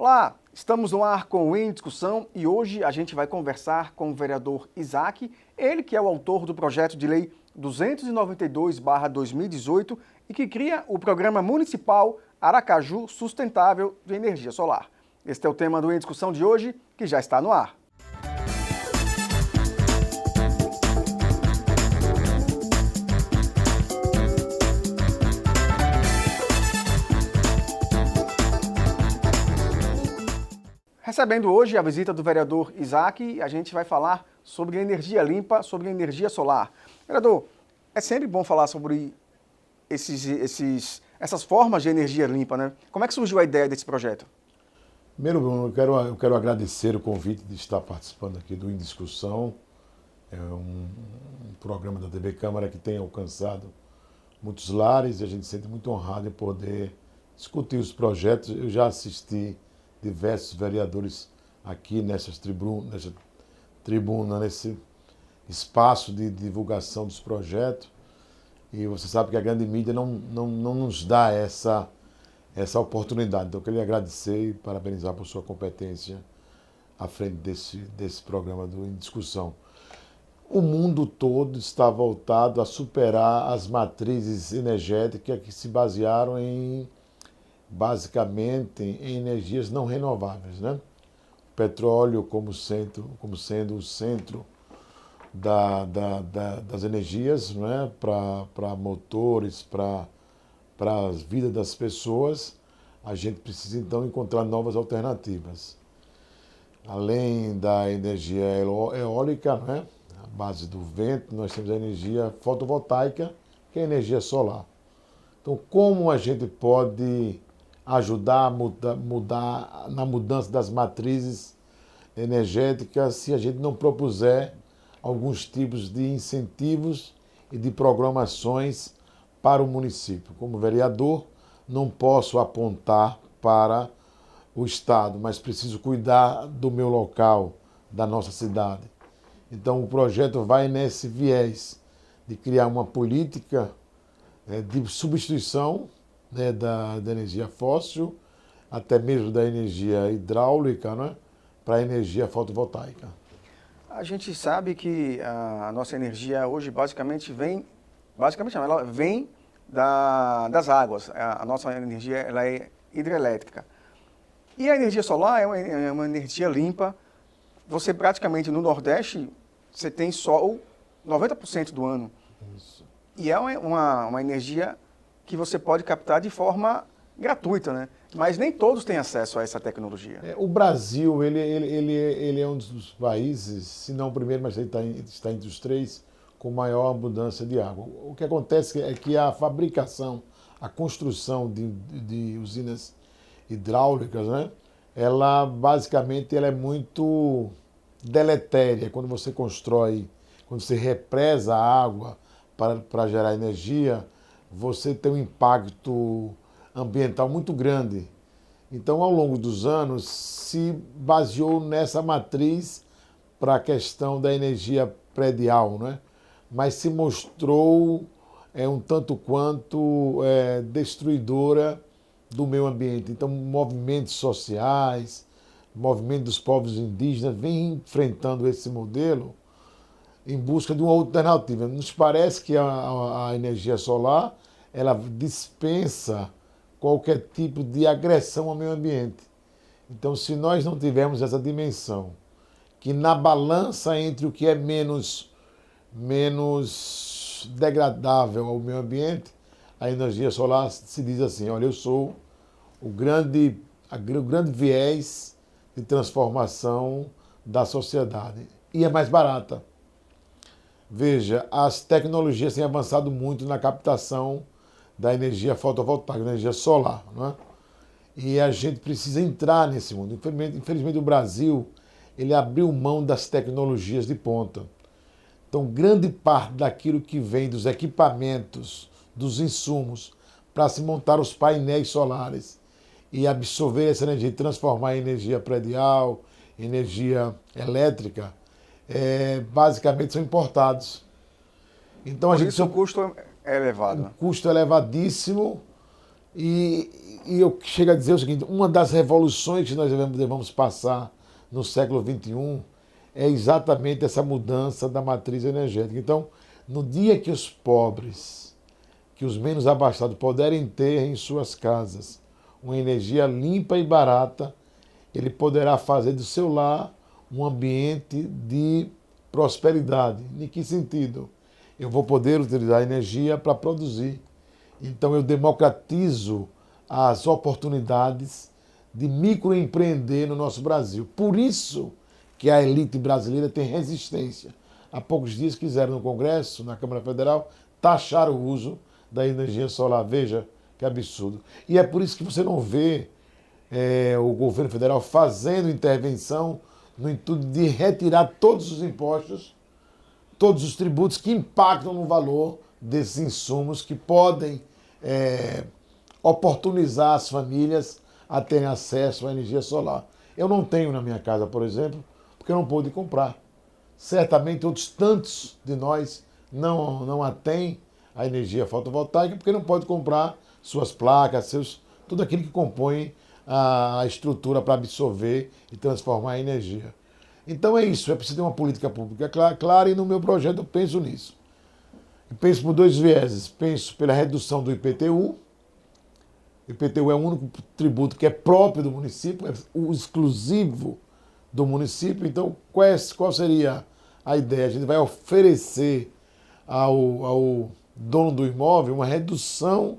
Olá, estamos no ar com o Em Discussão e hoje a gente vai conversar com o vereador Isaac, ele que é o autor do projeto de lei 292/2018 e que cria o Programa Municipal Aracaju Sustentável de Energia Solar. Este é o tema do Em Discussão de hoje, que já está no ar. Recebendo hoje a visita do vereador Isaac, a gente vai falar sobre energia limpa, sobre energia solar. Vereador, é sempre bom falar sobre essas formas de energia limpa, né? Como é que surgiu a ideia desse projeto? Primeiro, Bruno, eu quero agradecer o convite de estar participando aqui do Em Discussão. É um programa da TV Câmara que tem alcançado muitos lares e a gente se sente muito honrado em poder discutir os projetos. Eu já assisti diversos vereadores aqui nessa tribuna, nesse espaço de divulgação dos projetos. E você sabe que a grande mídia não nos dá essa oportunidade. Então eu queria agradecer e parabenizar por sua competência à frente desse programa do Em Discussão. O mundo todo está voltado a superar as matrizes energéticas que se basearam basicamente em energias não renováveis, né? O petróleo como sendo o centro das energias, né? Para motores, para a vida das pessoas, a gente precisa então encontrar novas alternativas. Além da energia eólica, né? A base do vento, nós temos a energia fotovoltaica, que é a energia solar. Então, como a gente pode ajudar a mudar na mudança das matrizes energéticas se a gente não propuser alguns tipos de incentivos e de programações para o município? Como vereador, não posso apontar para o Estado, mas preciso cuidar do meu local, da nossa cidade. Então o projeto vai nesse viés de criar uma política de substituição, né, da energia fóssil, até mesmo da energia hidráulica, né, para a energia fotovoltaica. A gente sabe que a nossa energia hoje ela vem das águas. A nossa energia ela é hidrelétrica. E a energia solar é uma energia limpa. Você praticamente no Nordeste, você tem sol 90% do ano. Isso. E é uma energia que você pode captar de forma gratuita, né? Mas nem todos têm acesso a essa tecnologia. O Brasil, ele é um dos países, se não o primeiro, mas ele está entre os três, com maior abundância de água. O que acontece é que a fabricação, a construção de usinas hidráulicas, né? Ela basicamente é muito deletéria. Quando você represa a água para gerar energia, você tem um impacto ambiental muito grande. Então, ao longo dos anos, se baseou nessa matriz para a questão da energia predial, né? Mas se mostrou um tanto quanto destruidora do meio ambiente. Então, movimentos sociais, movimento dos povos indígenas vem enfrentando esse modelo em busca de uma alternativa. Nos parece que a energia solar ela dispensa qualquer tipo de agressão ao meio ambiente. Então, se nós não tivermos essa dimensão, que na balança entre o que é menos degradável ao meio ambiente, a energia solar se diz assim, olha, eu sou o grande viés de transformação da sociedade. E é mais barata. Veja, as tecnologias têm avançado muito na captação da energia fotovoltaica, da energia solar, não é? E a gente precisa entrar nesse mundo. Infelizmente o Brasil, ele abriu mão das tecnologias de ponta. Então, grande parte daquilo que vem dos equipamentos, dos insumos, para se montar os painéis solares e absorver essa energia e transformar em energia predial, energia elétrica, basicamente são importados. Então, Por isso o custo é elevado. Um custo elevadíssimo E eu chego a dizer o seguinte, uma das revoluções que nós devemos passar no século XXI é exatamente essa mudança da matriz energética. Então, no dia que os pobres, que os menos abastados puderem ter em suas casas uma energia limpa e barata, ele poderá fazer do seu lar um ambiente de prosperidade. Em que sentido? Eu vou poder utilizar a energia para produzir. Então eu democratizo as oportunidades de microempreender no nosso Brasil. Por isso que a elite brasileira tem resistência. Há poucos dias quiseram no Congresso, na Câmara Federal, taxar o uso da energia solar. Veja que absurdo. E é por isso que você não vê o governo federal fazendo intervenção no intuito de retirar todos os impostos, todos os tributos que impactam no valor desses insumos que podem oportunizar as famílias a terem acesso à energia solar. Eu não tenho na minha casa, por exemplo, porque eu não pude comprar. Certamente outros tantos de nós não a têm a energia fotovoltaica porque não pode comprar suas placas, tudo aquilo que compõe a estrutura para absorver e transformar em energia. Então é isso, é preciso ter uma política pública clara e no meu projeto eu penso nisso. Eu penso por dois vieses. Penso pela redução do IPTU. O IPTU é o único tributo que é próprio do município, é o exclusivo do município. Então, qual seria a ideia? A gente vai oferecer ao dono do imóvel uma redução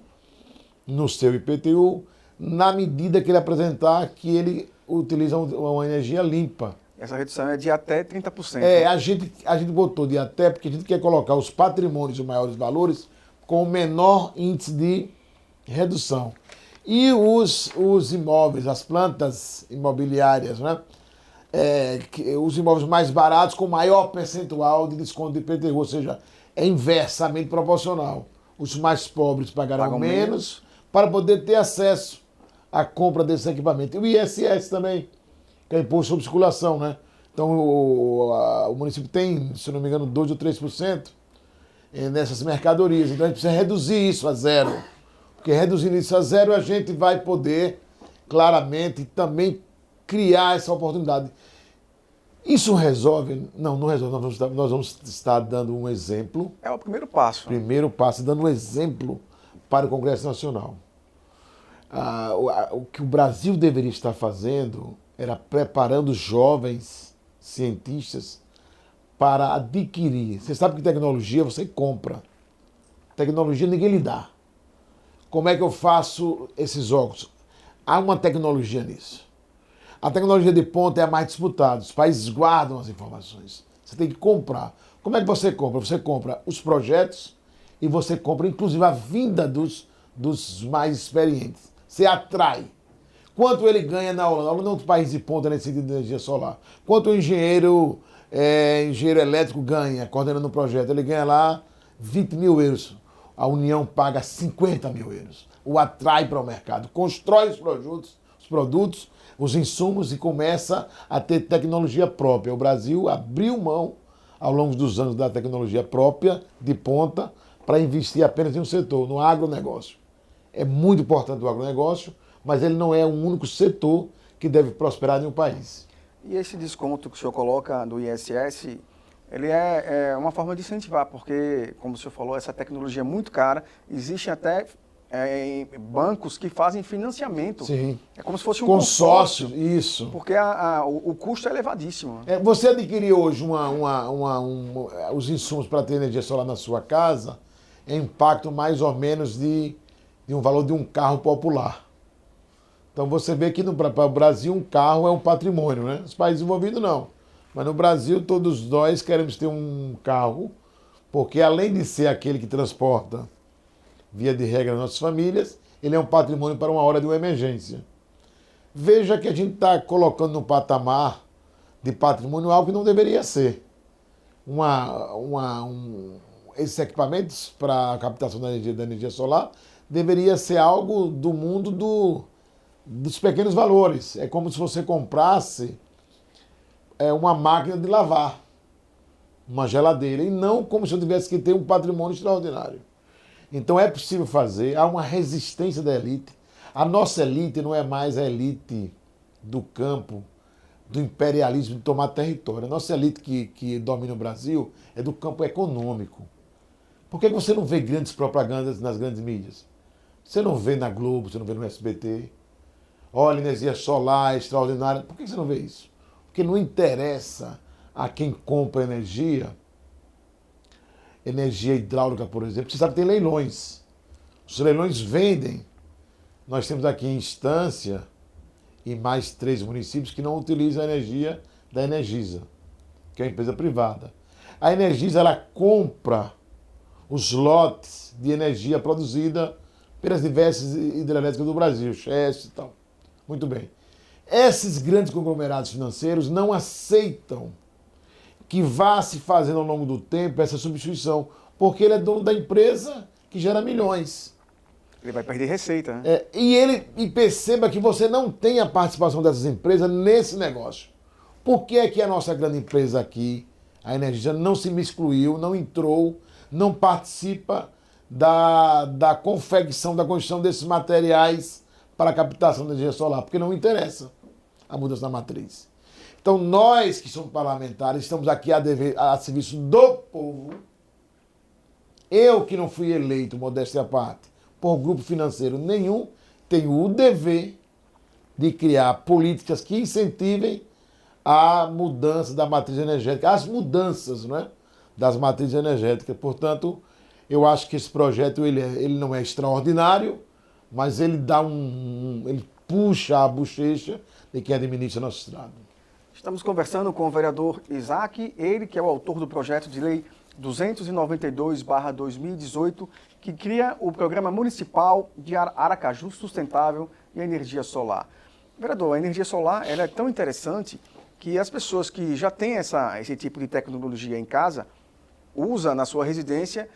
no seu IPTU na medida que ele apresentar que ele utiliza uma energia limpa. Essa redução é de até 30%. A gente botou de até porque a gente quer colocar os patrimônios de maiores valores com o menor índice de redução. E os imóveis, as plantas imobiliárias, né? Os imóveis mais baratos com maior percentual de desconto de IPTU, ou seja, é inversamente proporcional. Os mais pobres pagam menos para poder ter acesso à compra desse equipamento. E o ISS também, que é imposto sobre circulação, né? Então o município tem, se não me engano, 2 ou 3% nessas mercadorias. Então a gente precisa reduzir isso a zero. Porque reduzindo isso a zero, a gente vai poder claramente também criar essa oportunidade. Isso resolve? Não, não resolve. Nós vamos estar dando um exemplo. É o primeiro passo. Primeiro passo, dando um exemplo para o Congresso Nacional. O que o Brasil deveria estar fazendo era preparando jovens cientistas para adquirir. Você sabe que tecnologia você compra. Tecnologia ninguém lhe dá. Como é que eu faço esses óculos? Há uma tecnologia nisso. A tecnologia de ponta é a mais disputada. Os países guardam as informações. Você tem que comprar. Como é que você compra? Você compra os projetos e você compra, inclusive, a vinda dos mais experientes. Você atrai. Quanto ele ganha na Holanda? A Holanda é um país de ponta nesse sentido de energia solar. Quanto o engenheiro elétrico ganha coordenando um projeto? Ele ganha lá 20 mil euros. A União paga 50 mil euros. O atrai para o mercado. Constrói os produtos, os insumos e começa a ter tecnologia própria. O Brasil abriu mão, ao longo dos anos, da tecnologia própria, de ponta, para investir apenas em um setor, no agronegócio. É muito importante o agronegócio, mas ele não é o único setor que deve prosperar em um país. E esse desconto que o senhor coloca do ISS, ele é uma forma de incentivar, porque, como o senhor falou, essa tecnologia é muito cara, existem até bancos que fazem financiamento. Sim. É como se fosse um consórcio. Isso. Porque o custo é elevadíssimo. Você adquirir hoje os insumos para ter energia solar na sua casa, é impacto mais ou menos de um valor de um carro popular. Então você vê que no Brasil um carro é um patrimônio, né? Os países desenvolvidos não. Mas no Brasil todos nós queremos ter um carro, porque além de ser aquele que transporta, via de regra, nossas famílias, ele é um patrimônio para uma hora de uma emergência. Veja que a gente está colocando no patamar de patrimônio algo que não deveria ser. Esses equipamentos para a captação da energia solar deveria ser algo do mundo dos pequenos valores. É como se você comprasse uma máquina de lavar, uma geladeira, e não como se eu tivesse que ter um patrimônio extraordinário. Então é possível fazer, há uma resistência da elite. A nossa elite não é mais a elite do campo, do imperialismo de tomar território. A nossa elite que domina o Brasil é do campo econômico. Por que você não vê grandes propagandas nas grandes mídias? Você não vê na Globo, você não vê no SBT. Olha, energia solar extraordinária. Por que você não vê isso? Porque não interessa a quem compra energia hidráulica, por exemplo. Você sabe que tem leilões. Os leilões vendem. Nós temos aqui em Estância e mais 3 municípios que não utilizam a energia da Energisa, que é uma empresa privada. A Energisa, ela compra os lotes de energia produzida pelas diversas hidrelétricas do Brasil, Chesf e tal. Muito bem. Esses grandes conglomerados financeiros não aceitam que vá se fazendo ao longo do tempo essa substituição, porque ele é dono da empresa que gera milhões. Ele vai perder receita, né? E perceba que você não tem a participação dessas empresas nesse negócio. Por que é que a nossa grande empresa aqui, a Energisa, não se excluiu, não entrou, não participa da confecção, da construção desses materiais para a captação da energia solar? Porque não interessa a mudança da matriz. Então nós que somos parlamentares estamos aqui a serviço do povo. Eu que não fui eleito, modéstia à parte, por grupo financeiro nenhum, tenho o dever de criar políticas que incentivem a mudança da matriz energética, as mudanças, não é, das matrizes energéticas. Portanto, eu acho que esse projeto ele não é extraordinário, mas ele ele puxa a bochecha de quem administra nosso Estado. Estamos conversando com o vereador Isaac, ele que é o autor do projeto de lei 292/2018, que cria o Programa Municipal de Aracaju Sustentável e Energia Solar. Vereador, a energia solar ela é tão interessante que as pessoas que já têm esse tipo de tecnologia em casa, usam na sua residência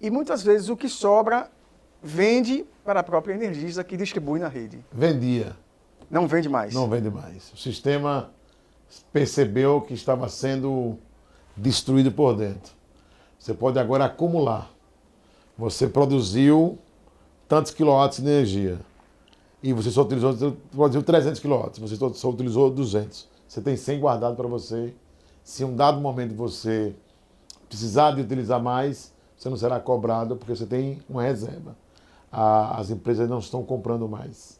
e muitas vezes o que sobra vende para a própria Energisa que distribui na rede. Vendia. Não vende mais? Não vende mais. O sistema percebeu que estava sendo destruído por dentro. Você pode agora acumular. Você produziu tantos quilowatts de energia e você só produziu 300 quilowatts, você só utilizou 200. Você tem 100 guardado para você. Se em um dado momento você precisar de utilizar mais, você não será cobrado porque você tem uma reserva. As empresas não estão comprando mais.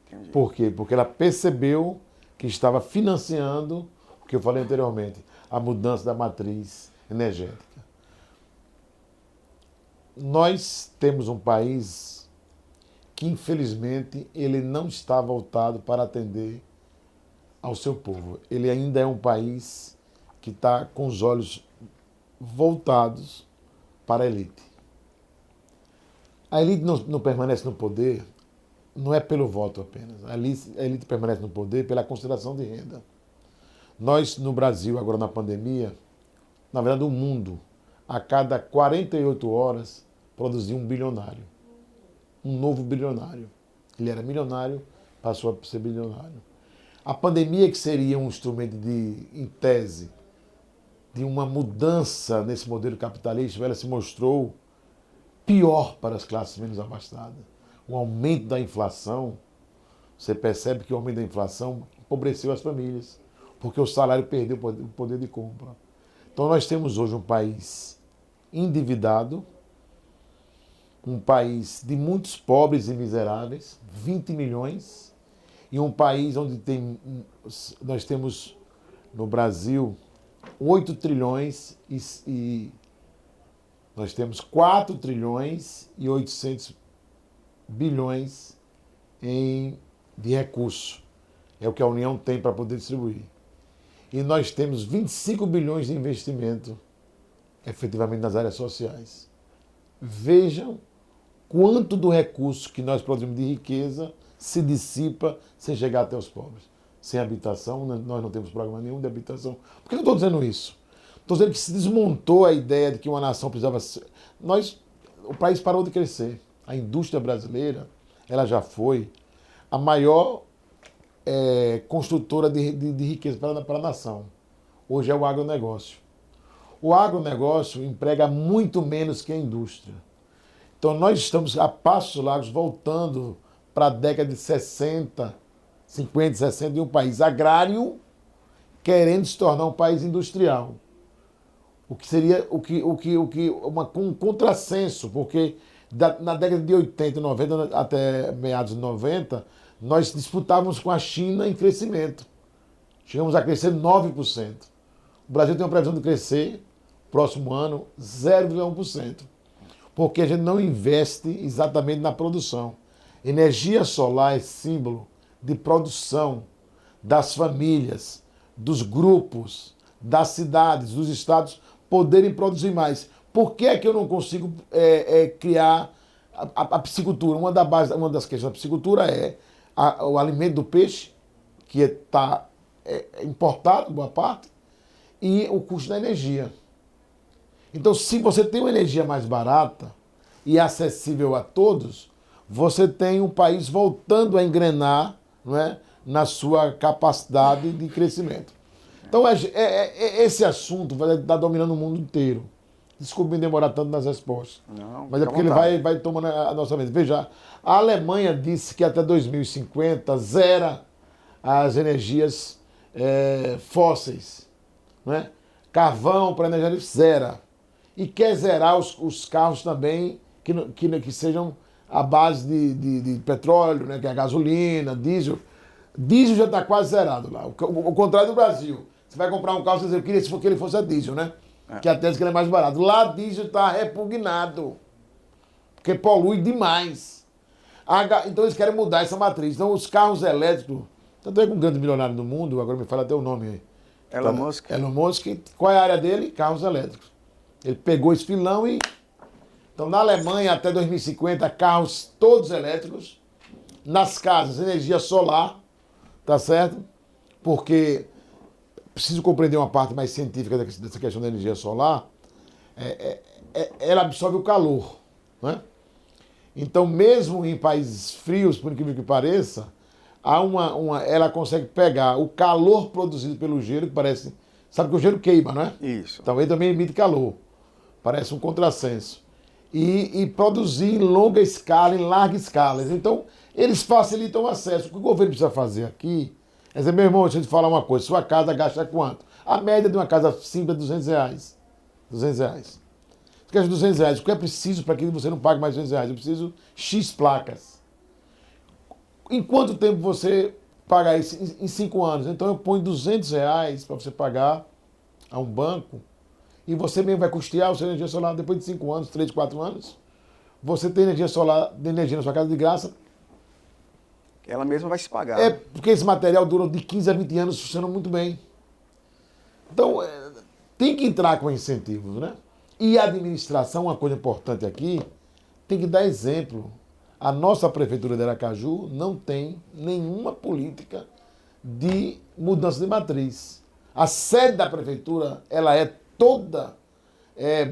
Entendi. Por quê? Porque ela percebeu que estava financiando, o que eu falei anteriormente, a mudança da matriz energética. Nós temos um país que, infelizmente, ele não está voltado para atender ao seu povo. Ele ainda é um país que está com os olhos voltados para a elite. A elite não permanece no poder, não é pelo voto apenas. A elite permanece no poder pela consideração de renda. Nós, no Brasil, agora na pandemia, na verdade, o mundo, a cada 48 horas, produzia um bilionário. Um novo bilionário. Ele era milionário, passou a ser bilionário. A pandemia, que seria um instrumento em tese, de uma mudança nesse modelo capitalista, ela se mostrou pior para as classes menos abastadas. O aumento da inflação, você percebe que o aumento da inflação empobreceu as famílias, porque o salário perdeu o poder de compra. Então nós temos hoje um país endividado, um país de muitos pobres e miseráveis, 20 milhões, e um país onde nós temos no Brasil 8 trilhões e nós temos 4 trilhões e 800 bilhões de recursos. É o que a União tem para poder distribuir. E nós temos 25 bilhões de investimento efetivamente nas áreas sociais. Vejam quanto do recurso que nós produzimos de riqueza se dissipa sem chegar até os pobres. Sem habitação, nós não temos programa nenhum de habitação. Por que eu estou dizendo isso? Estou dizendo que se desmontou a ideia de que uma nação precisava ser... O país parou de crescer. A indústria brasileira, ela já foi a maior construtora de riqueza para a nação. Hoje é o agronegócio. O agronegócio emprega muito menos que a indústria. Então nós estamos a passos largos voltando para a década de 60, 50, 60 de um país agrário querendo se tornar um país industrial. O que seria um contrassenso, porque na década de 80, 90 até meados de 90, nós disputávamos com a China em crescimento. Chegamos a crescer 9%. O Brasil tem uma previsão de crescer, próximo ano, 0,1%. Porque a gente não investe exatamente na produção. Energia solar é símbolo de produção das famílias, dos grupos, das cidades, dos estados poderem produzir mais. Por que é que eu não consigo criar a piscicultura? Uma das questões da piscicultura é o alimento do peixe, que está importado, boa parte, e o custo da energia. Então, se você tem uma energia mais barata e acessível a todos, você tem um país voltando a engrenar, não é, na sua capacidade de crescimento. Então, esse assunto vai estar dominando o mundo inteiro. Desculpe me demorar tanto nas respostas. Não, mas é porque ele vai tomando a nossa mente. Veja, a Alemanha disse que até 2050 zera as energias fósseis. Não é? Carvão para energia zera. E quer zerar os carros também que sejam à base de petróleo, né? Que é a gasolina, diesel. Diesel já está quase zerado lá. O contrário do Brasil. Você vai comprar um carro, você queria que ele fosse a diesel, né? Que até diz que ele é mais barato. Lá diesel está repugnado. Porque polui demais. Então eles querem mudar essa matriz. Então os carros elétricos, tanto é que um grande milionário do mundo, agora me fala até o nome aí. Elon Musk. Elon Musk, qual é a área dele? Carros elétricos. Ele pegou esse filão e... Então na Alemanha até 2050, carros todos elétricos. Nas casas, energia solar. Tá certo? Porque preciso compreender uma parte mais científica dessa questão da energia solar. Ela absorve o calor. Né? Então, mesmo em países frios, por incrível que pareça, ela consegue pegar o calor produzido pelo gelo, que parece... Sabe que o gelo queima, não é? Isso. Então ele também emite calor. Parece um contrassenso. E produzir em longa escala, em larga escala. Então, eles facilitam o acesso. O que o governo precisa fazer aqui é dizer, meu irmão, deixa eu te falar uma coisa, sua casa gasta quanto? A média de uma casa simples é R$200. R$200. Você gasta R$200. O que é preciso para que você não pague mais R$200? Eu preciso X placas. Em quanto tempo você paga isso? Em 5 anos. Então eu ponho R$200 para você pagar a um banco e você mesmo vai custear a sua energia solar depois de 5 anos, 3, 4 anos. Você tem energia solar, energia na sua casa de graça. Ela mesma vai se pagar. Porque esse material dura de 15 a 20 anos, funciona muito bem. Então, tem que entrar com incentivos, né? E a administração, uma coisa importante aqui, tem que dar exemplo. A nossa prefeitura de Aracaju não tem nenhuma política de mudança de matriz. A sede da prefeitura, ela é toda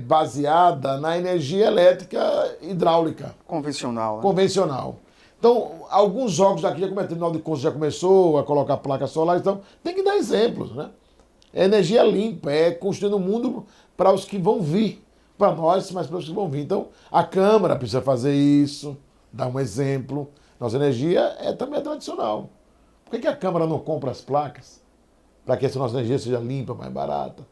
baseada na energia elétrica hidráulica. Convencional, né? Convencional. Então, alguns jogos daqui já começaram, Tribunal de Contas já começou a colocar placa solar, então tem que dar exemplos, né? É energia limpa, é construindo um mundo para os que vão vir, para nós, mas para os que vão vir. Então, a Câmara precisa fazer isso, dar um exemplo. Nossa energia também é tradicional. Por que a Câmara não compra as placas? Para que essa nossa energia seja limpa, mais barata.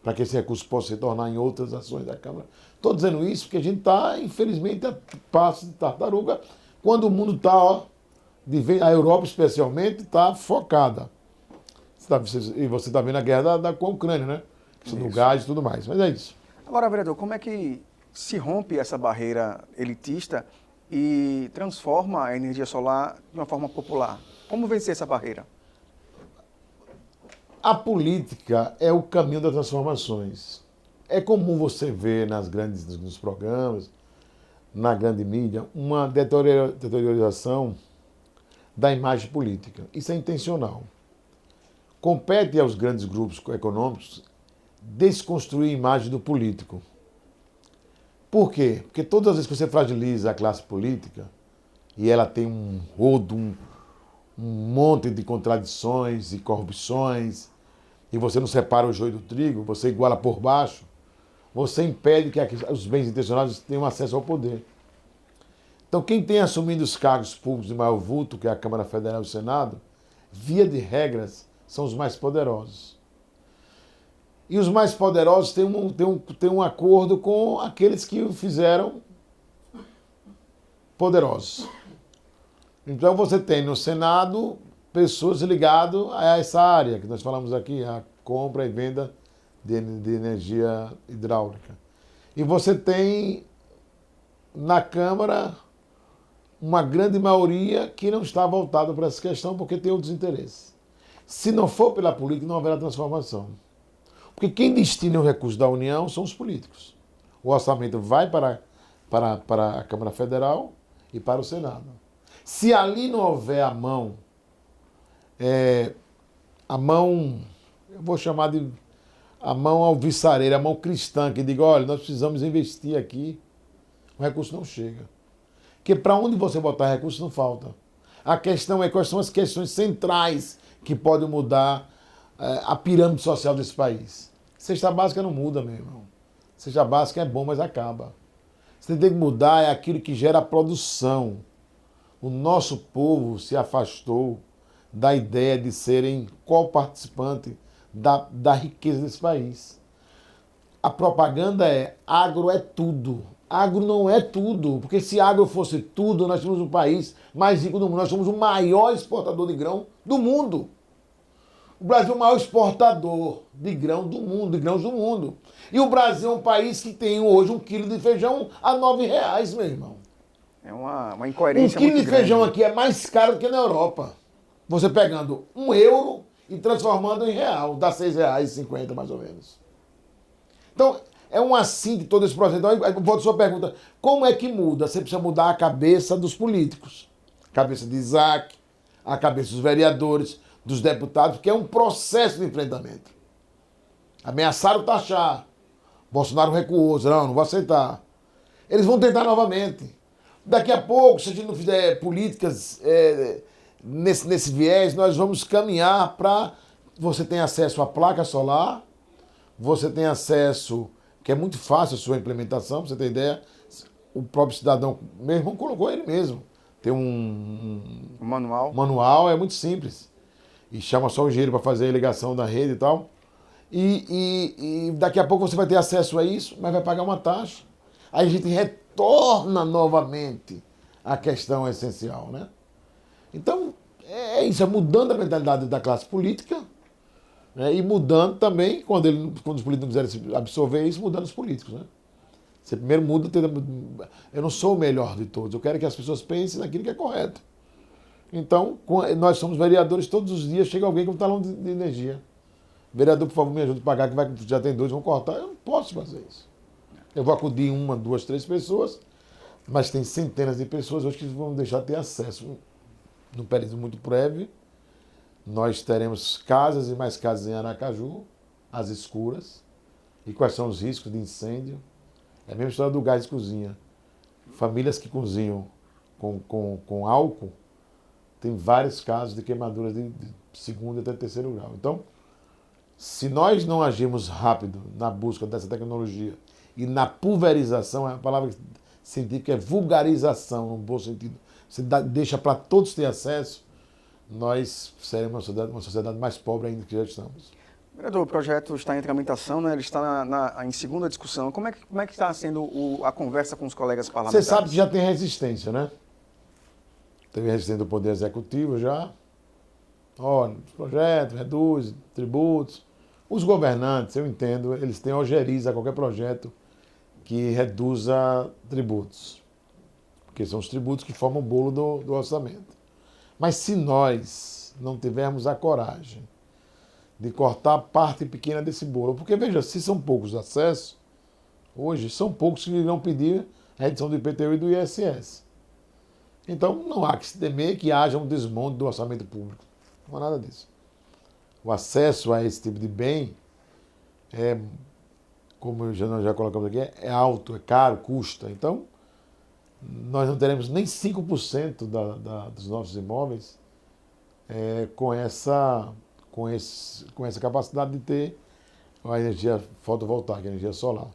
Para que esse recurso possa se tornar em outras ações da Câmara. Estou dizendo isso porque a gente está, infelizmente, a passo de tartaruga, quando o mundo está, a Europa especialmente, está focada. E você está vendo a guerra com a Ucrânia, né? Isso do gás e tudo mais. Mas é isso. Agora, vereador, como é que se rompe essa barreira elitista e transforma a energia solar de uma forma popular? Como vencer essa barreira? A política é o caminho das transformações. É comum você ver nos programas, na grande mídia, uma deteriorização da imagem política. Isso é intencional. Compete aos grandes grupos econômicos desconstruir a imagem do político. Por quê? Porque todas as vezes que você fragiliza a classe política e ela tem um monte de contradições e corrupções e você não separa o joio do trigo, você iguala por baixo, você impede que os bens intencionados tenham acesso ao poder. Então, quem tem assumido os cargos públicos de maior vulto, que é a Câmara Federal e o Senado, via de regras, são os mais poderosos. E os mais poderosos têm um acordo com aqueles que o fizeram poderosos. Então, você tem no Senado pessoas ligadas a essa área que nós falamos aqui, a compra e venda de energia hidráulica. E você tem na Câmara uma grande maioria que não está voltada para essa questão porque tem outros interesses. Se não for pela política, não haverá transformação. Porque quem destina os recursos da União são os políticos. O orçamento vai para a Câmara Federal e para o Senado. Se ali não houver a mão, eu vou chamar de a mão alvissareira, a mão cristã, que diga, olha, nós precisamos investir aqui, o recurso não chega. Porque para onde você botar recurso não falta. A questão é quais são as questões centrais que podem mudar a pirâmide social desse país. Cesta básica não muda, meu irmão. Cesta básica é bom, mas acaba. Você tem que mudar é aquilo que gera a produção. O nosso povo se afastou da ideia de serem co-participante da riqueza desse país. A propaganda é agro é tudo. Agro não é tudo, porque se agro fosse tudo, nós tínhamos um país mais rico do mundo. Nós somos o maior exportador de grão do mundo. O Brasil é o maior exportador de grão do mundo, de grãos do mundo. E o Brasil é um país que tem hoje 1 quilo de feijão a R$9, meu irmão. É uma incoerência 1 quilo muito de feijão grande. aqui é mais caro do que na Europa. Você pegando €1 e transformando em real, dá R$6,50 mais ou menos. Então, é um assim de todo esse processo. Então, eu volto à sua pergunta, como é que muda? Você precisa mudar a cabeça dos políticos. A cabeça de Isaac, a cabeça dos vereadores, dos deputados, porque é um processo de enfrentamento. Ameaçaram taxar. Bolsonaro recuou, disse, não vou aceitar. Eles vão tentar novamente. Daqui a pouco, se a gente não fizer políticas nesse viés, nós vamos caminhar para... Você tem acesso à placa solar, você tem acesso, que é muito fácil a sua implementação, para você ter ideia, o próprio cidadão, meu irmão colocou ele mesmo. Tem um manual, é muito simples. E chama só o engenheiro para fazer a ligação da rede e tal. E daqui a pouco você vai ter acesso a isso, mas vai pagar uma taxa. Aí a gente retorna novamente à questão essencial, né? Então, é isso, é mudando a mentalidade da classe política, né? E mudando também, quando os políticos não quiserem absorver isso, mudando os políticos, né? Você primeiro muda, eu não sou o melhor de todos, eu quero que as pessoas pensem naquilo que é correto. Então, nós somos vereadores, todos os dias chega alguém com um talão de energia. Vereador, por favor, me ajude a pagar, que já tem 2, vão cortar. Eu não posso fazer isso. Eu vou acudir 1, 2, 3 pessoas, mas tem centenas de pessoas hoje que vão deixar de ter acesso. Num período muito breve, nós teremos casas e mais casas em Aracaju, às escuras. E quais são os riscos de incêndio? É a mesma história do gás de cozinha. Famílias que cozinham com álcool, tem vários casos de queimaduras de 2º até 3º grau. Então, se nós não agirmos rápido na busca dessa tecnologia e na pulverização, a palavra científica é vulgarização, no bom sentido, você deixa para todos ter acesso, nós seremos uma sociedade mais pobre ainda que já estamos. Vereador, o projeto está em tramitação, né? Ele está em segunda discussão. Como é que está sendo a conversa com os colegas parlamentares? Você sabe que já tem resistência, né? Teve resistência do Poder Executivo já. Olha, os projetos, reduz, tributos. Os governantes, eu entendo, eles têm ojeriza a qualquer projeto que reduza tributos. Porque são os tributos que formam o bolo do orçamento. Mas se nós não tivermos a coragem de cortar parte pequena desse bolo, porque veja, se são poucos acessos, hoje são poucos que irão pedir a redução do IPTU e do ISS. Então não há que se temer que haja um desmonte do orçamento público. Não há nada disso. O acesso a esse tipo de bem é, como nós já colocamos aqui, é alto, é caro, custa. Então, nós não teremos nem 5% dos nossos imóveis com essa capacidade de ter a energia fotovoltaica, a energia solar.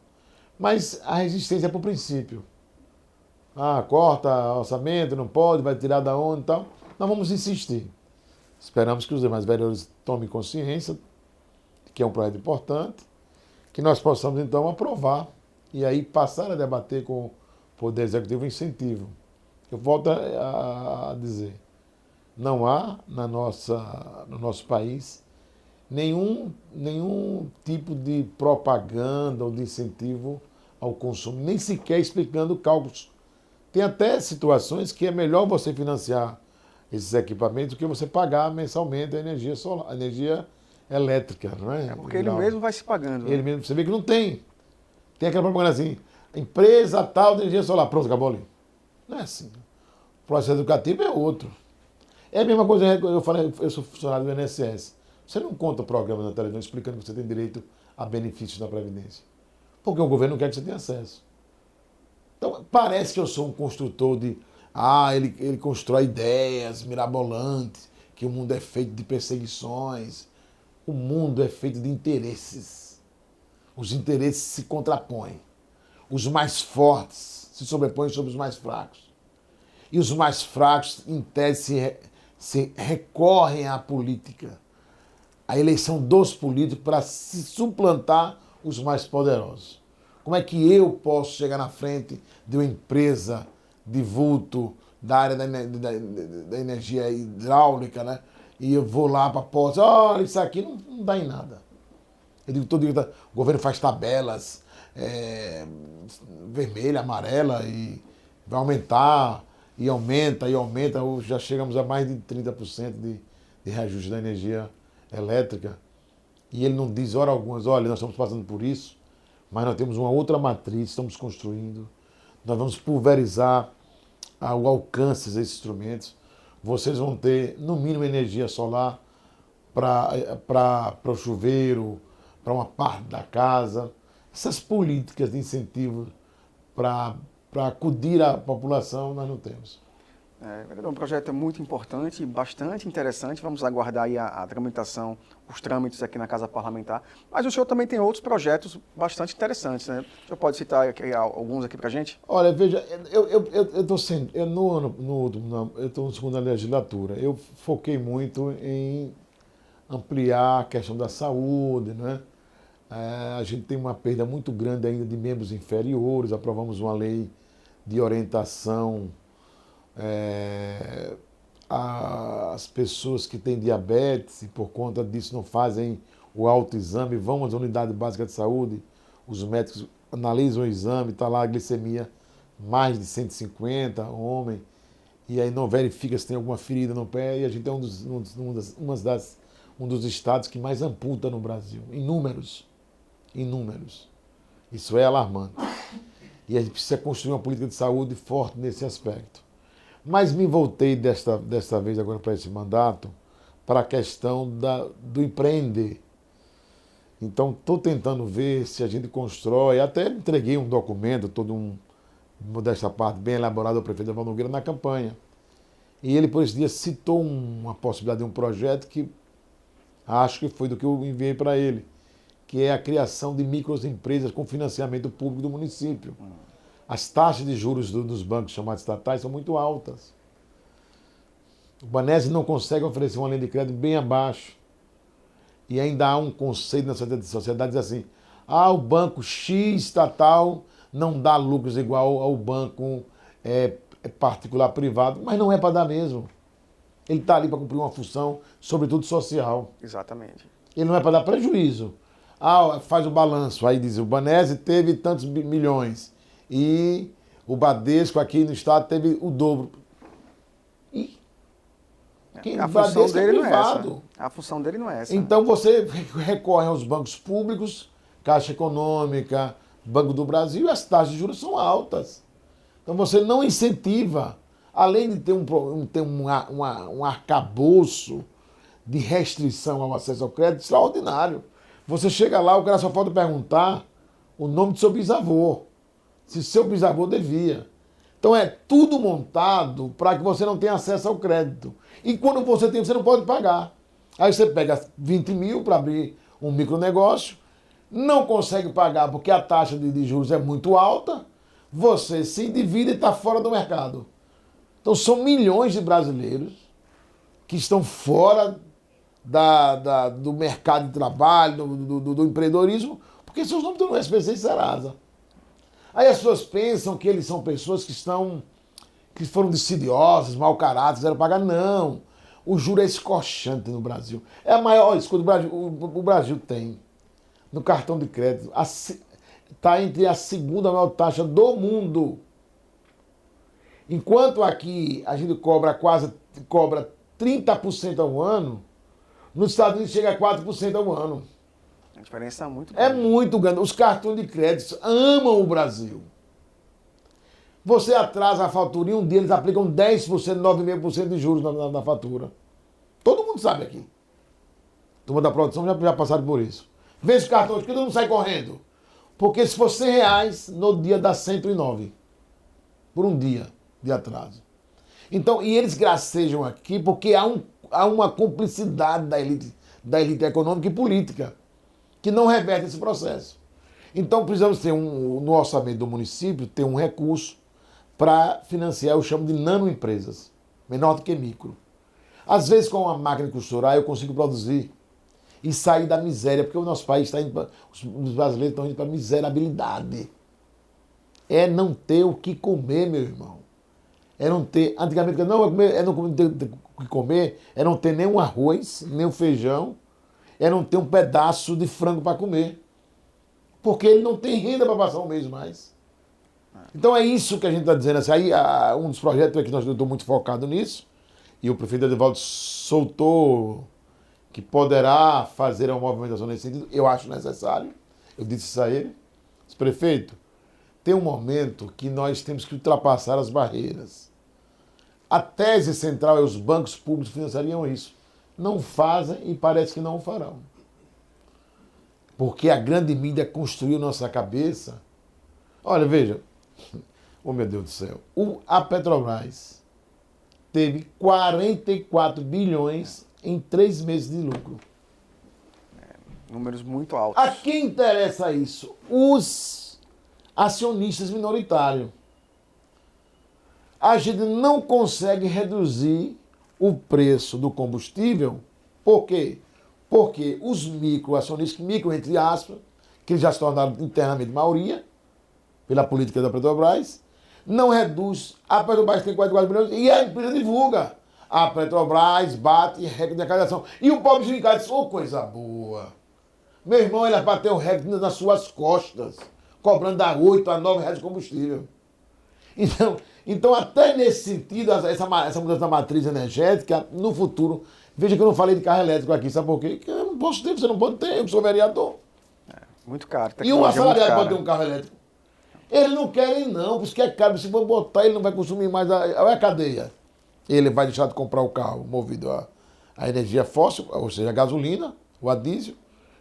Mas a resistência é por princípio. corta orçamento, não pode, vai tirar da onde e tal. Nós vamos insistir. Esperamos que os demais vereadores tomem consciência que é um projeto importante, que nós possamos então aprovar e aí passar a debater com o Poder Executivo o incentivo. Eu volto a dizer, não há no nosso país nenhum tipo de propaganda ou de incentivo ao consumo, nem sequer explicando cálculos. Tem até situações que é melhor você financiar esses equipamentos do que você pagar mensalmente a energia solar, a energia elétrica, não é? É porque ele mesmo vai se pagando. Ele mesmo, você vê que não tem. Tem aquela propaganda assim, empresa tal de energia solar, pronto, acabou ali. Não é assim. O processo educativo é outro. É a mesma coisa, eu falei, eu sou funcionário do INSS. Você não conta programa na televisão explicando que você tem direito a benefícios da Previdência. Porque o governo não quer que você tenha acesso. Então, parece que eu sou um construtor de... ele constrói ideias mirabolantes, que o mundo é feito de perseguições. O mundo é feito de interesses. Os interesses se contrapõem. Os mais fortes se sobrepõem sobre os mais fracos. E os mais fracos, em tese, se recorrem à política, à eleição dos políticos para se suplantar os mais poderosos. Como é que eu posso chegar na frente de uma empresa de vulto da área da energia hidráulica, né? E eu vou lá para a porta, olha, isso aqui não dá em nada. Eu digo, todo dia, o governo faz tabelas vermelha, amarela, e vai aumentar, e aumenta, e aumenta. Já chegamos a mais de 30% de reajuste da energia elétrica. E ele não diz hora alguma, olha, nós estamos passando por isso, mas nós temos uma outra matriz, estamos construindo, nós vamos pulverizar o alcance desses instrumentos. Vocês vão ter, no mínimo, energia solar para o chuveiro, para uma parte da casa. Essas políticas de incentivo para acudir à população, nós não temos. É um projeto muito importante, bastante interessante. Vamos aguardar aí a tramitação, os trâmites aqui na Casa Parlamentar. Mas o senhor também tem outros projetos bastante interessantes, né? O senhor pode citar alguns aqui para a gente? Olha, veja, eu estou sendo, eu estou na segunda legislatura. Eu foquei muito em ampliar a questão da saúde, né? A gente tem uma perda muito grande ainda de membros inferiores. Aprovamos uma lei de orientação as pessoas que têm diabetes e por conta disso não fazem o autoexame, vão às unidades básicas de saúde, os médicos analisam o exame, está lá a glicemia mais de 150, homem, e aí não verifica se tem alguma ferida no pé, e a gente é um dos estados que mais amputa no Brasil, em números. Isso é alarmante. E a gente precisa construir uma política de saúde forte nesse aspecto. Mas me voltei desta vez agora para esse mandato, para a questão do empreender. Então, estou tentando ver se a gente constrói, até entreguei um documento, dessa parte, bem elaborado ao prefeito Evaldo Nogueira na campanha. E ele, por esse dia, citou uma possibilidade de um projeto que acho que foi do que eu enviei para ele, que é a criação de microempresas com financiamento público do município. As taxas de juros dos bancos chamados estatais são muito altas. O Banesp não consegue oferecer uma linha de crédito bem abaixo. E ainda há um conceito na sociedade diz assim, o banco X estatal não dá lucros igual ao banco particular privado, mas não é para dar mesmo. Ele está ali para cumprir uma função, sobretudo social. Exatamente. Ele não é para dar prejuízo. Faz o balanço, aí diz, o Banesp teve tantos milhões. E o Bradesco aqui no estado teve o dobro. A função dele não é essa. A função dele não é essa. Então você recorre aos bancos públicos, Caixa Econômica, Banco do Brasil, e as taxas de juros são altas. Então você não incentiva, além de ter um arcabouço de restrição ao acesso ao crédito extraordinário. Você chega lá, o cara só pode perguntar o nome do seu bisavô. Se seu bisavô devia. Então é tudo montado para que você não tenha acesso ao crédito. E quando você tem, você não pode pagar. Aí você pega 20 mil para abrir um micronegócio, não consegue pagar porque a taxa de juros é muito alta, você se endivida e está fora do mercado. Então são milhões de brasileiros que estão fora do mercado de trabalho, do empreendedorismo, porque seus nomes estão no SPC e Serasa. Aí as pessoas pensam que eles são pessoas que foram decidiosos, mau caráter, quiseram pagar. Não. O juro é escorchante no Brasil. É a maior isso que o Brasil tem no cartão de crédito. Está entre a segunda maior taxa do mundo. Enquanto aqui a gente cobra 30% ao ano, nos Estados Unidos chega a 4% ao ano. A diferença é muito grande. grande. É muito grande. Os cartões de crédito amam o Brasil. Você atrasa a fatura e um dia eles aplicam 10%, 9,5% de juros na fatura. Todo mundo sabe aqui. Turma da produção já passaram por isso. Vê esse cartão, por que não sai correndo? Porque se for R$100, no dia dá 109. Por um dia de atraso. Então, e eles gracejam aqui porque há uma cumplicidade da elite econômica e política que não reverte esse processo. Então, precisamos ter no orçamento do município, ter um recurso para financiar, eu chamo de nanoempresas, menor do que micro. Às vezes, com uma máquina de costurar, eu consigo produzir e sair da miséria, porque o nosso país está indo os brasileiros estão indo para a miserabilidade. É não ter o que comer, meu irmão. É não ter, antigamente, não ter o que comer, é não ter nem um arroz, nem um feijão, é não ter um pedaço de frango para comer. Porque ele não tem renda para passar um mês mais. Então é isso que a gente está dizendo. Assim, aí, um dos projetos é que eu estou muito focado nisso, e o prefeito Edivaldo soltou que poderá fazer uma movimentação nesse sentido. Eu acho necessário. Eu disse isso a ele. Disse, prefeito, tem um momento que nós temos que ultrapassar as barreiras. A tese central é os bancos públicos financiariam isso. Não fazem e parece que não o farão. Porque a grande mídia construiu nossa cabeça. Olha, veja. Oh, meu Deus do céu. A Petrobras teve 44 bilhões em 3 meses de lucro. Números muito altos. A quem interessa isso? Os acionistas minoritários. A gente não consegue reduzir o preço do combustível. Por quê? Porque os microacionistas, micro entre aspas, que já se tornaram internamente maioria, pela política da Petrobras, não reduz. A Petrobras tem 44 bilhões e a empresa divulga. A Petrobras bate recorde de arrecadação. E o pobre sindicato diz, oh, coisa boa. Meu irmão, ele bateu o recorde nas suas costas, cobrando a 8 a 9 reais de combustível. Então, até nesse sentido, essa mudança da matriz energética, no futuro, veja que eu não falei de carro elétrico aqui, sabe por quê? Porque eu não posso ter, você não pode ter, eu sou vereador. Muito caro. E um assalariado pode ter um carro elétrico? Eles não querem não, por isso que é caro, se for botar ele não vai consumir mais a cadeia. Ele vai deixar de comprar o carro movido a energia fóssil, ou seja, a gasolina, ou a diesel,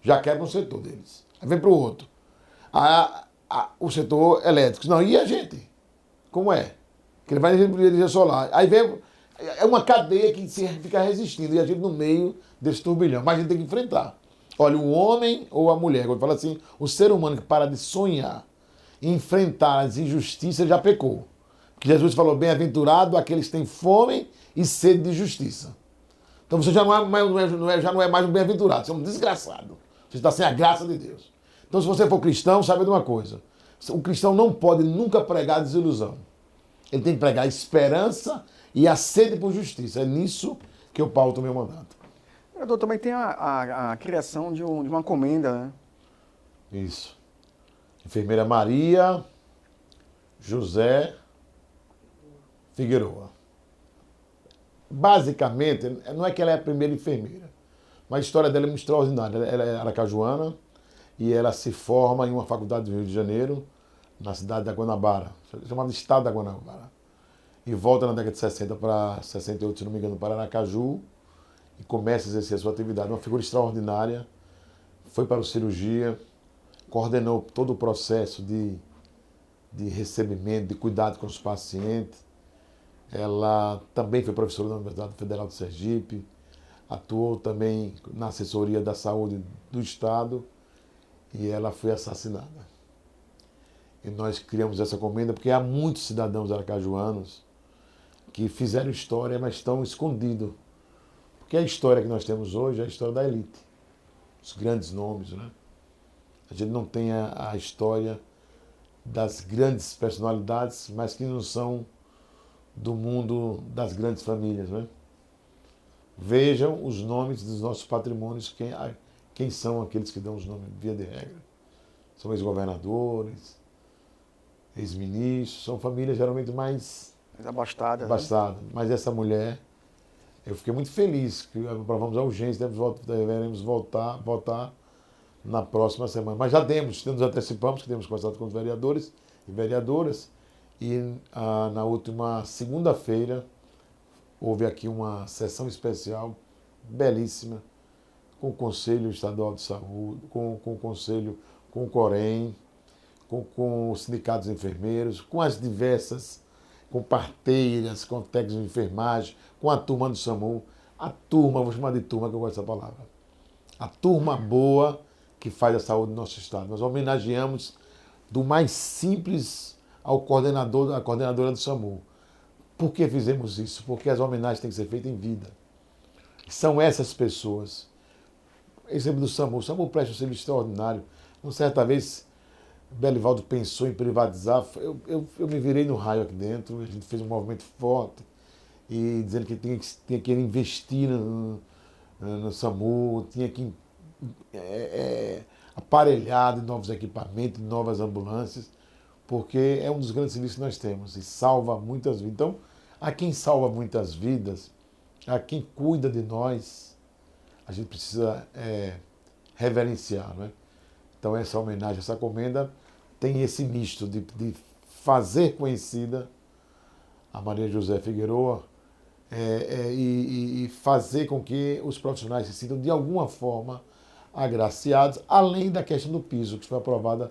já quebra um setor deles. Aí vem para o outro. O setor elétrico. Não, e a gente? Como é? Que ele vai para energia solar. Aí vem. É uma cadeia que fica resistindo, e a gente no meio desse turbilhão. Mas a gente tem que enfrentar. Olha, o homem ou a mulher, quando fala assim, o ser humano que para de sonhar, enfrentar as injustiças, já pecou. Porque Jesus falou, bem-aventurado aqueles que têm fome e sede de justiça. Então você já não é mais um bem-aventurado, você é um desgraçado. Você está sem a graça de Deus. Então se você for cristão, saiba de uma coisa. O cristão não pode nunca pregar desilusão. Ele tem que pregar esperança e a sede por justiça. É nisso que eu pauto o meu mandato. Vereador, também tem a criação de uma comenda, né? Isso. Enfermeira Maria José Figueroa. Basicamente, não é que ela é a primeira enfermeira, mas a história dela é muito extraordinária. Ela é aracajuana e ela se forma em uma faculdade do Rio de Janeiro, na cidade da Guanabara, chamada Estado da Guanabara. E volta na década de 60 para 68, se não me engano, para Aracaju, e começa a exercer a sua atividade. Uma figura extraordinária, foi para a cirurgia, coordenou todo o processo de recebimento, de cuidado com os pacientes. Ela também foi professora da Universidade Federal de Sergipe, atuou também na assessoria da saúde do Estado e ela foi assassinada. E nós criamos essa comenda porque há muitos cidadãos aracajuanos que fizeram história, mas estão escondidos. Porque a história que nós temos hoje é a história da elite. Os grandes nomes, né? A gente não tem a história das grandes personalidades, mas que não são do mundo das grandes famílias, né? Vejam os nomes dos nossos patrimônios, quem são aqueles que dão os nomes, via de regra. São ex-governadores, ex-ministros, são famílias geralmente mais abastadas. Né? Mas essa mulher, eu fiquei muito feliz que aprovamos a urgência, devemos votar na próxima semana. Mas já nos antecipamos, que temos conversado com os vereadores e vereadoras, e na última segunda-feira houve aqui uma sessão especial, belíssima, com o Conselho Estadual de Saúde, com o Conselho, com o Corém, com os sindicatos de enfermeiros, com as diversas, com parteiras, com técnicos de enfermagem, com a turma do SAMU. A turma, vou chamar de turma, que eu gosto dessa palavra. A turma boa que faz a saúde do nosso estado. Nós homenageamos do mais simples ao coordenador, à coordenadora do SAMU. Por que fizemos isso? Porque as homenagens têm que ser feitas em vida. São essas pessoas. Exemplo do SAMU. O SAMU presta um serviço extraordinário. Uma certa vez, Belivaldo pensou em privatizar. Eu me virei no raio aqui dentro. A gente fez um movimento forte e dizendo que tinha que investir no SAMU, tinha que aparelhar de novos equipamentos, de novas ambulâncias, porque é um dos grandes serviços que nós temos e salva muitas vidas. Então, a quem salva muitas vidas, a quem cuida de nós, a gente precisa reverenciar, né? Então, essa homenagem, essa comenda tem esse misto de fazer conhecida a Maria José Figueroa e fazer com que os profissionais se sintam, de alguma forma, agraciados, além da questão do piso, que foi aprovado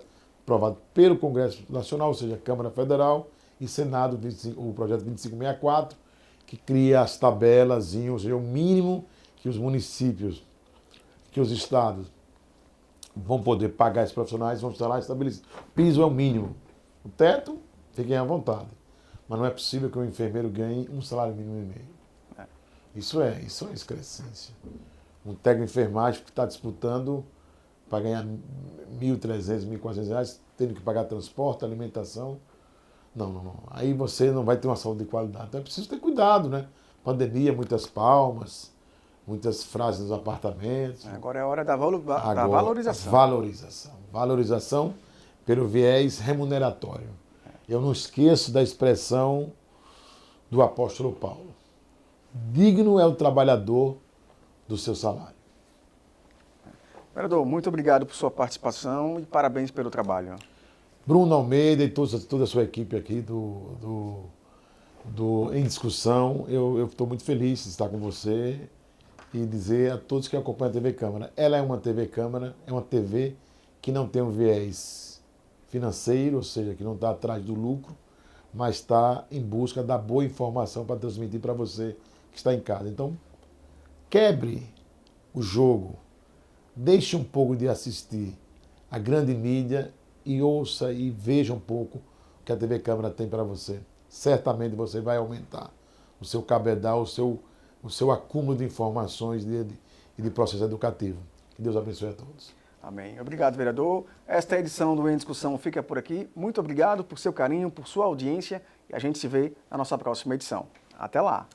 pelo Congresso Nacional, ou seja, Câmara Federal e Senado, o projeto 2564, que cria as tabelas, ou seja, o mínimo que os municípios, que os estados vão poder pagar esses profissionais, vão estar lá estabelecidos. O piso é o mínimo. O teto, fiquem à vontade. Mas não é possível que um enfermeiro ganhe um salário mínimo e meio. Isso é excrescência. Um técnico de enfermagem que está disputando para ganhar R$1.300, R$1.400, tendo que pagar transporte, alimentação. Não. Aí você não vai ter uma saúde de qualidade. Então é preciso ter cuidado, né? Pandemia, muitas palmas, muitas frases nos apartamentos. Agora é a hora da valorização. Valorização pelo viés remuneratório. Eu não esqueço da expressão do apóstolo Paulo. Digno é o trabalhador do seu salário. Vereador, muito obrigado por sua participação e parabéns pelo trabalho. Bruno Almeida e toda a sua equipe aqui Em Discussão, eu estou muito feliz de estar com você e dizer a todos que acompanham a TV Câmara. Ela é uma TV Câmara, é uma TV que não tem um viés financeiro, ou seja, que não está atrás do lucro, mas está em busca da boa informação para transmitir para você que está em casa. Então, quebre o jogo, deixe um pouco de assistir a grande mídia e ouça e veja um pouco o que a TV Câmara tem para você. Certamente você vai aumentar o seu cabedal, o seu acúmulo de informações e de processo educativo. Que Deus abençoe a todos. Amém. Obrigado, vereador. Esta edição do Em Discussão fica por aqui. Muito obrigado por seu carinho, por sua audiência e a gente se vê na nossa próxima edição. Até lá!